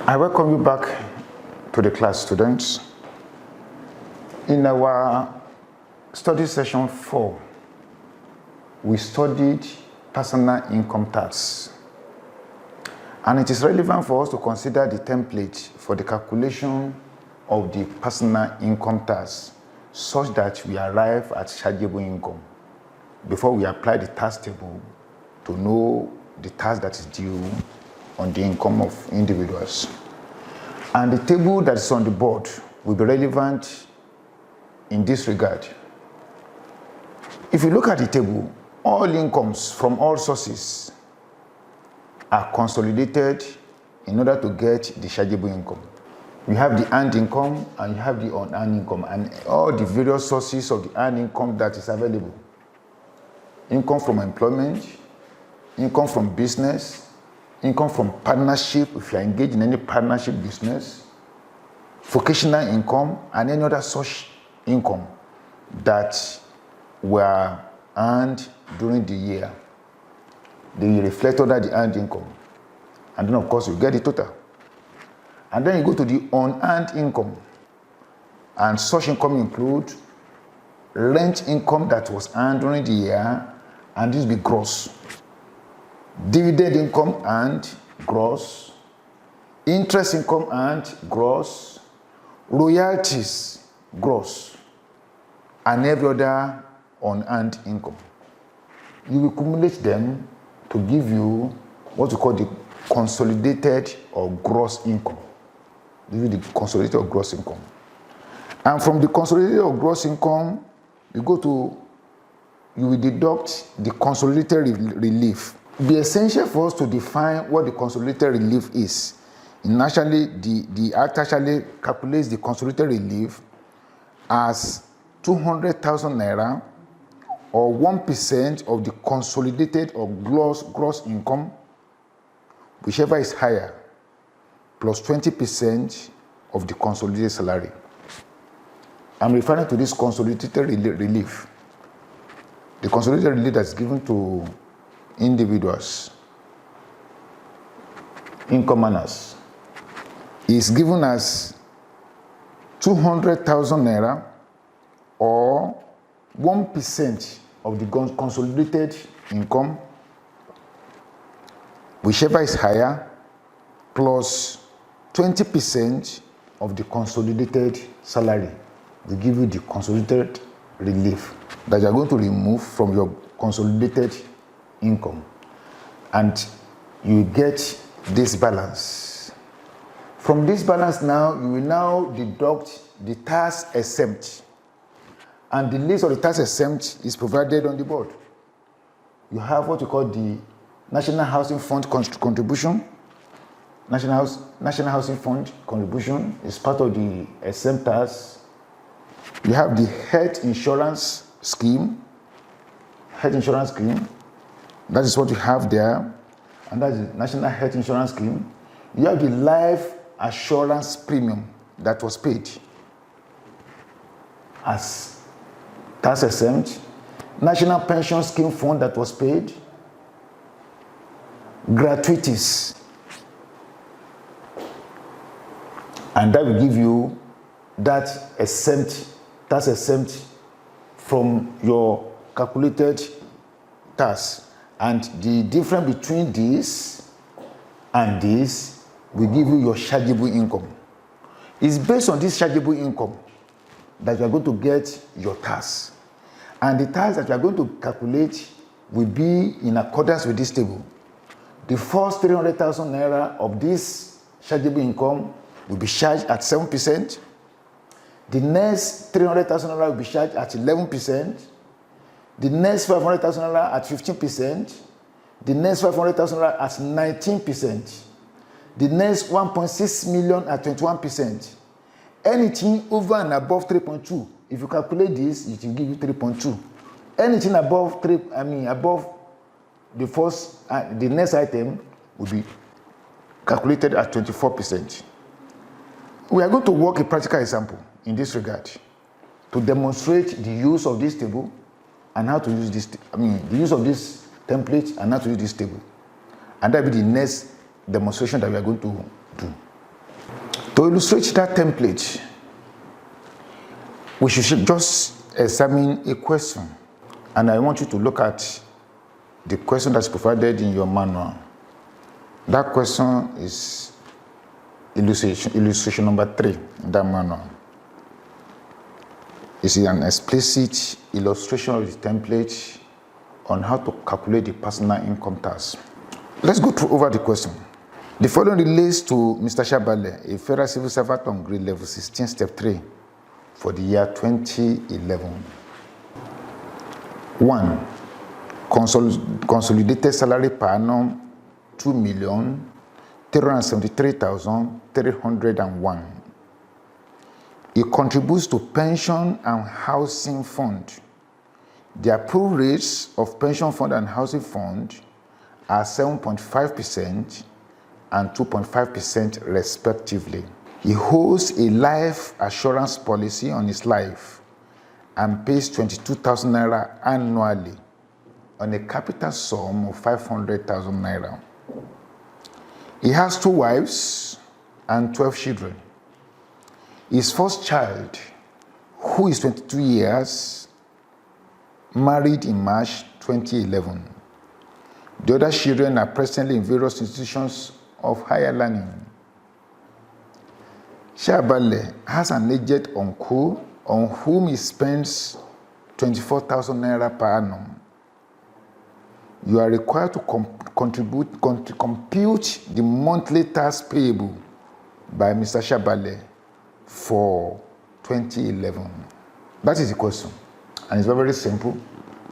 I welcome you back to the class, students. In our study session 4, we studied personal income tax. And it is relevant for us to consider the template for the calculation of the personal income tax such that we arrive at chargeable income before we apply the tax table to know the tax that is due on the income of individuals. And the table that is on the board will be relevant in this regard. If you look at the table, all incomes from all sources are consolidated in order to get the chargeable income. You have the earned income and you have the unearned income, and all the various sources of the earned income that is available. Income from employment, income from business, income from partnership, if you are engaged in any partnership business, vocational income, and any other such income that were earned during the year. They reflect under the earned income. And then, of course, you get the total. And then you go to the unearned income. And such income include rent income that was earned during the year, and this will be gross. Dividend income earned, gross. Interest income earned, gross. Royalties, gross. And every other unearned income. You will accumulate them to give you what we call the consolidated or gross income. This is the consolidated or gross income. And from the consolidated or gross income, you will deduct the consolidated relief. It will be essential for us to define what the consolidated relief is. And actually, the Act actually calculates the consolidated relief as 200,000 naira or 1% of the consolidated or gross income, whichever is higher, plus 20% of the consolidated salary. I'm referring to this consolidated relief. The consolidated relief that's given to individuals, income earners, is given as 200,000 naira or 1% of the consolidated income, whichever is higher, plus 20% of the consolidated salary. They give you the consolidated relief that you are going to remove from your consolidated income. And you get this balance. From this balance now, you will now deduct the tax exempt. And the list of the tax exempt is provided on the board. You have what you call the National Housing Fund contribution. National Housing Fund contribution is part of the exempt tax. You have the health insurance scheme. Health insurance scheme. That is what you have there. And that is the National Health Insurance Scheme. You have the life assurance premium that was paid as tax exempt, National Pension Scheme Fund that was paid, gratuities, and that will give you that tax exempt from your calculated tax. And the difference between this and this will give you your chargeable income. It's based on this chargeable income that you are going to get your tax. And the tax that you are going to calculate will be in accordance with this table. The first 300,000 naira of this chargeable income will be charged at 7%. The next 300,000 naira will be charged at 11%. The next 500,000 naira at 15%. The next 500,000 naira at 19%. The next 1.6 million at 21%. Anything over and above 3.2, if you calculate this, it will give you 3.2. Anything above above the first, the next item will be calculated at 24%. We are going to work a practical example in this regard to demonstrate the use of this table and how to use this, the use of this template and how to use this table. And that will be the next demonstration that we are going to do. To illustrate that template, we should just examine a question. And I want you to look at the question that's provided in your manual. That question is illustration number 3 in that manual. It's an explicit illustration of the template on how to calculate the personal income tax. Let's go through over the question. The following relates to Mr. Shabale, a federal civil servant on grade level 16, step 3 for the year 2011. 1. Consolidated salary per annum 2,373,301. It contributes to pension and housing fund. The approved rates of pension fund and housing fund are 7.5% and 2.5% respectively. He holds a life assurance policy on his life and pays 22,000 naira annually on a capital sum of 500,000 naira. He has 2 wives and 12 children. His first child, who is 22 years, married in March 2011. The other children are presently in various institutions of higher learning. Shabale has an aged uncle on whom he spends 24,000 naira per annum. You are required to compute the monthly tax payable by Mr. Shabale for 2011. That is the question, and it's very, very simple.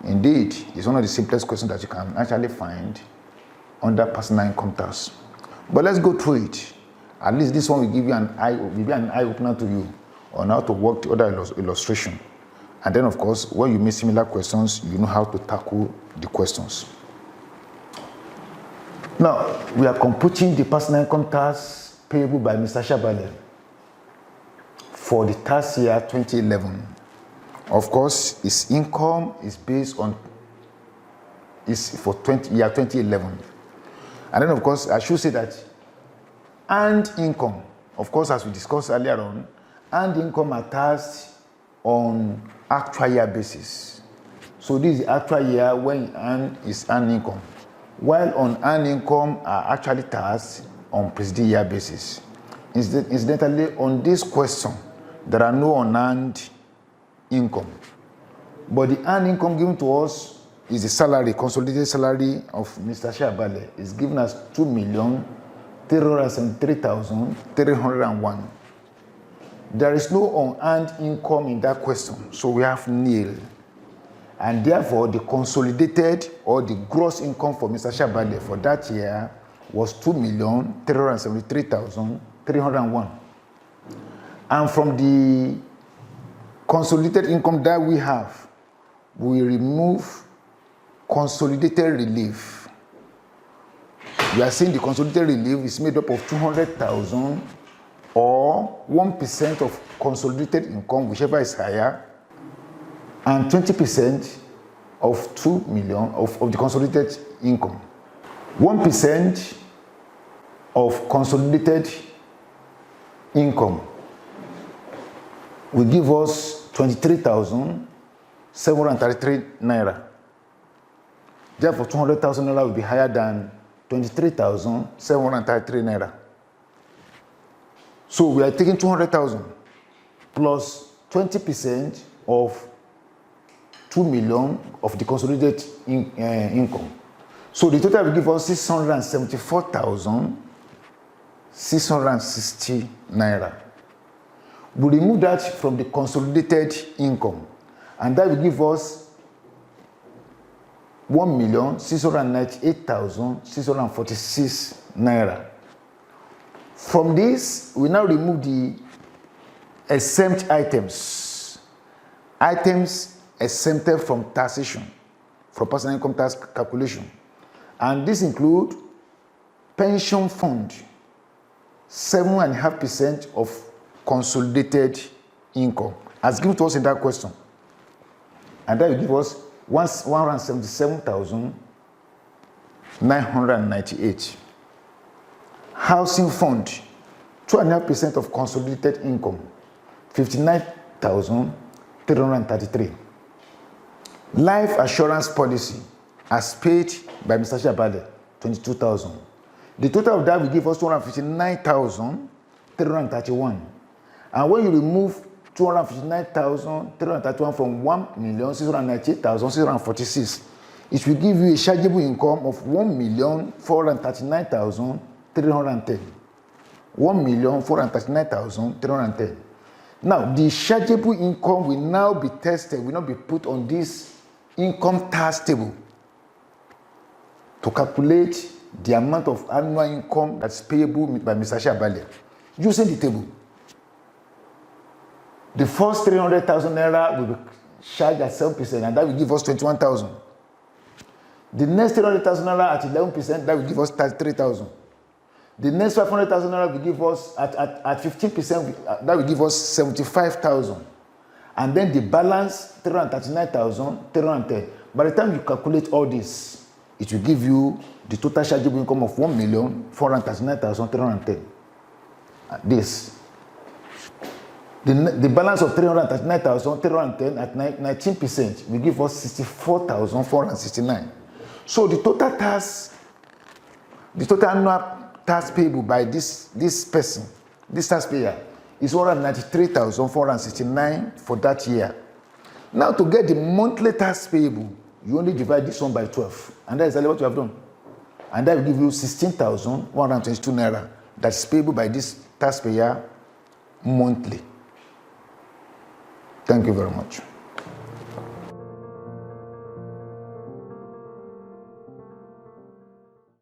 Indeed, it's one of the simplest questions that you can actually find under personal income tax. But let's go through it. At least this one will give you an eye opener to you on how to work the other illustration. And then, of course, when you meet similar questions, you know how to tackle the questions. Now, we are computing the personal income tax payable by Mr. Shabale for the tax year 2011. Of course, his income is based on for year 2011. And then, of course, I should say that earned income, of course, as we discussed earlier on, earned income are taxed on actual year basis. So this is the actual year when he earned his earned income, while unearned income are actually taxed on preceding year basis. Incidentally, on this question, there are no unearned income. But the earned income given to us is the salary, consolidated salary of Mr. Shabale. It's given as 2,373,301. There is no unearned income in that question, so we have nil. And therefore, the consolidated or the gross income for Mr. Shabale for that year was 2,373,301. And from the consolidated income that we have, we remove consolidated relief. You are seeing the consolidated relief is made up of 200,000 or 1% of consolidated income, whichever is higher, and 20% of 2 million of the consolidated income. 1% of consolidated income will give us 23,733 naira. Therefore, 200,000 naira will be higher than 23,733 naira. So we are taking 200,000 plus 20% of 2 million of the consolidated income. So the total will give us 674,660 naira. We remove that from the consolidated income, and that will give us 1,698,646 naira. From this, we now remove the exempt items. Items exempted from taxation, from personal income tax calculation. And this includes pension fund, 7.5% of consolidated income, as given to us in that question. And that will give us 177,998. Housing fund, 2.5% of consolidated income, 59,333. Life assurance policy, as paid by Mr. Shabale, 22,000. The total of that will give us 259,331. And when you remove 259,331 from 1,698,646, it will give you a chargeable income of 1,439,310. 1,439,310. Now, the chargeable income will now be tested, will not be put on this income tax table to calculate the amount of annual income that's payable by Mr. Shabale. Using the table, the first 300,000 naira will be charged at 7%, and that will give us 21,000. The next 300,000 naira at 11%, that will give us 33,000. The next 500,000 naira will give us at 15%, that will give us 75,000. And then the balance 339,310. By the time you calculate all this, it will give you the total chargeable income of 1,439,310. This. The balance of 339,310 at 19% will give us 64,469. So the total annual tax payable by this person, this taxpayer, is 193,469 for that year. Now, to get the monthly tax payable, you only divide this one by 12, and that is exactly what you have done. And that will give you 16,122 naira that's payable by this taxpayer monthly. Thank you very much.